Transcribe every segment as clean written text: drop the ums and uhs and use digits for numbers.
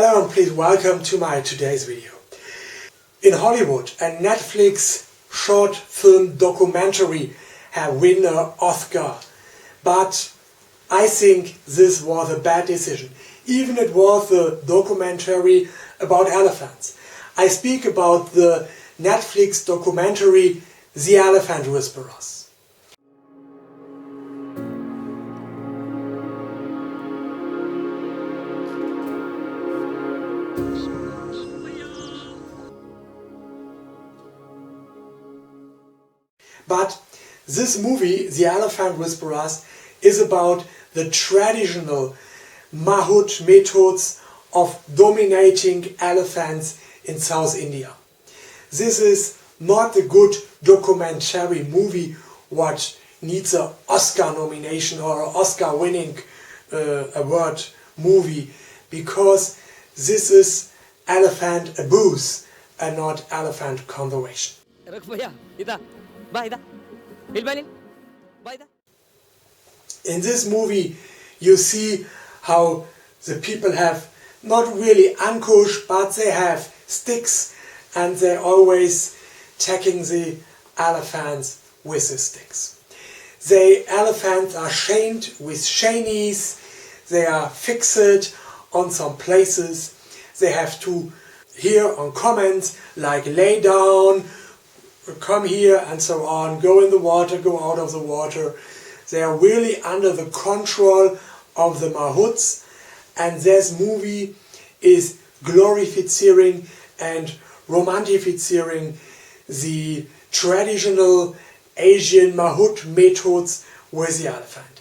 Hello and please welcome to my today's video. In Hollywood, a Netflix short film documentary have won an Oscar, but I think this was a bad decision. Even it was a documentary about elephants. I speak about the Netflix documentary The Elephant Whisperers. But this movie, The Elephant Whisperers, is about the traditional mahout methods of dominating elephants in South India. This is not a good documentary movie what needs an Oscar nomination or an Oscar winning award movie, because this is elephant abuse and not elephant conservation. In this movie you see how the people have not really ankush, but they have sticks and they always attacking the elephants with the sticks. The elephants are chained with chainies, they are fixed on some places, they have to hear on comments like lay down, come here and so on, go in the water, go out of the water. They are really under the control of the mahouts, and this movie is glorifying and romanticizing the traditional Asian mahout methods with the elephant.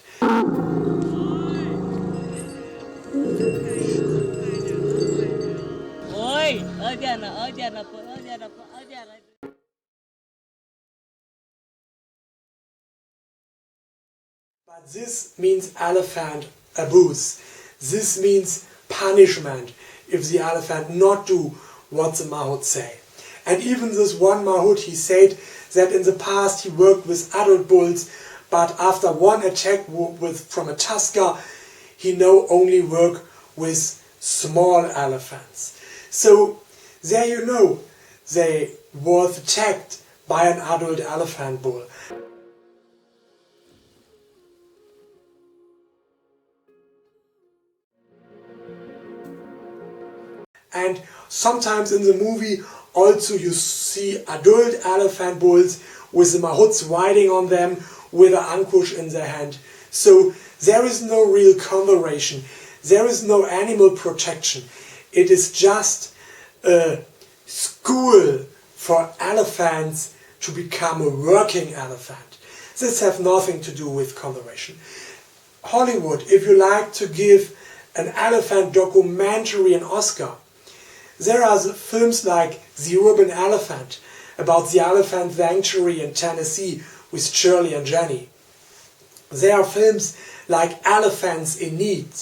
But this means elephant abuse. This means punishment if the elephant not do what the mahout say. And even this one mahout, he said that in the past he worked with adult bulls, but after one attack from a tusker, he now only work with small elephants. So there you know, they was attacked by an adult elephant bull. And sometimes in the movie also you see adult elephant bulls with the mahouts riding on them with an ankush in their hand. So there is no real conservation, there is no animal protection. It is just a school for elephants to become a working elephant. This has nothing to do with conservation. Hollywood, if you like to give an elephant documentary an Oscar, there are films like The Urban Elephant, about the elephant sanctuary in Tennessee with Shirley and Jenny. There are films like Elephants in Need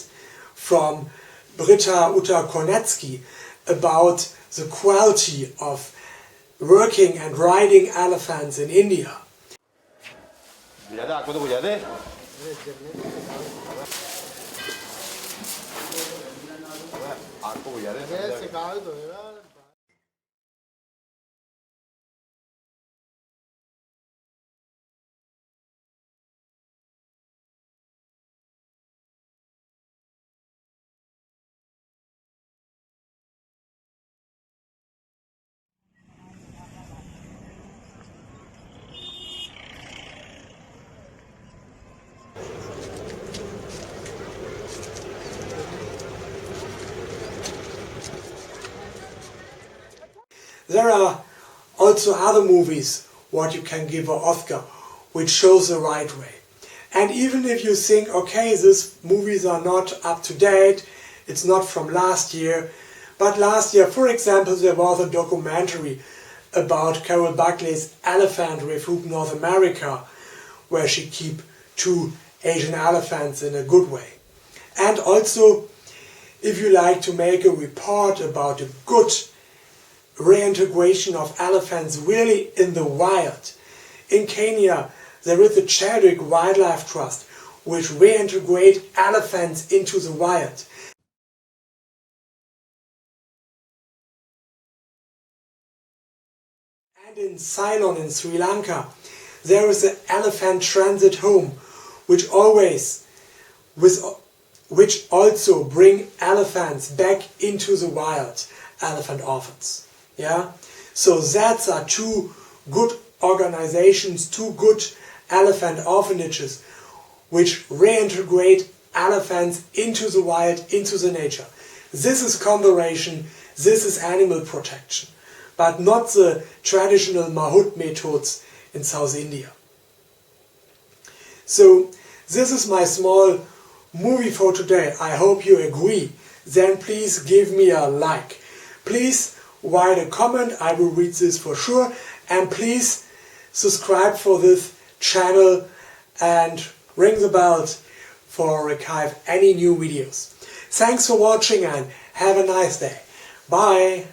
from Brigitte U Kornetzki, about the cruelty of working and riding elephants in India. There are also other movies what you can give an Oscar, which shows the right way. And even if you think, okay, these movies are not up to date, it's not from last year, but last year, for example, there was a documentary about Carol Buckley's Elephant Refuge North America, where she keep 2 Asian elephants in a good way. And also, if you like to make a report about a good reintegration of elephants really in the wild. In Kenya there is the Chadwick Wildlife Trust which reintegrate elephants into the wild. And in Ceylon in Sri Lanka, there is an elephant transit home, which also bring elephants back into the wild, elephant orphans. Yeah, so that's are two good organizations, two good elephant orphanages, which reintegrate elephants into the wild, into the nature. This is conservation, this is animal protection, but not the traditional mahout methods in South India. So this is my small movie for today. I hope you agree. Then please give me a like. Please write a comment, I will read this for sure. And please subscribe for this channel and ring the bell for archive any new videos. Thanks for watching and have a nice day. Bye.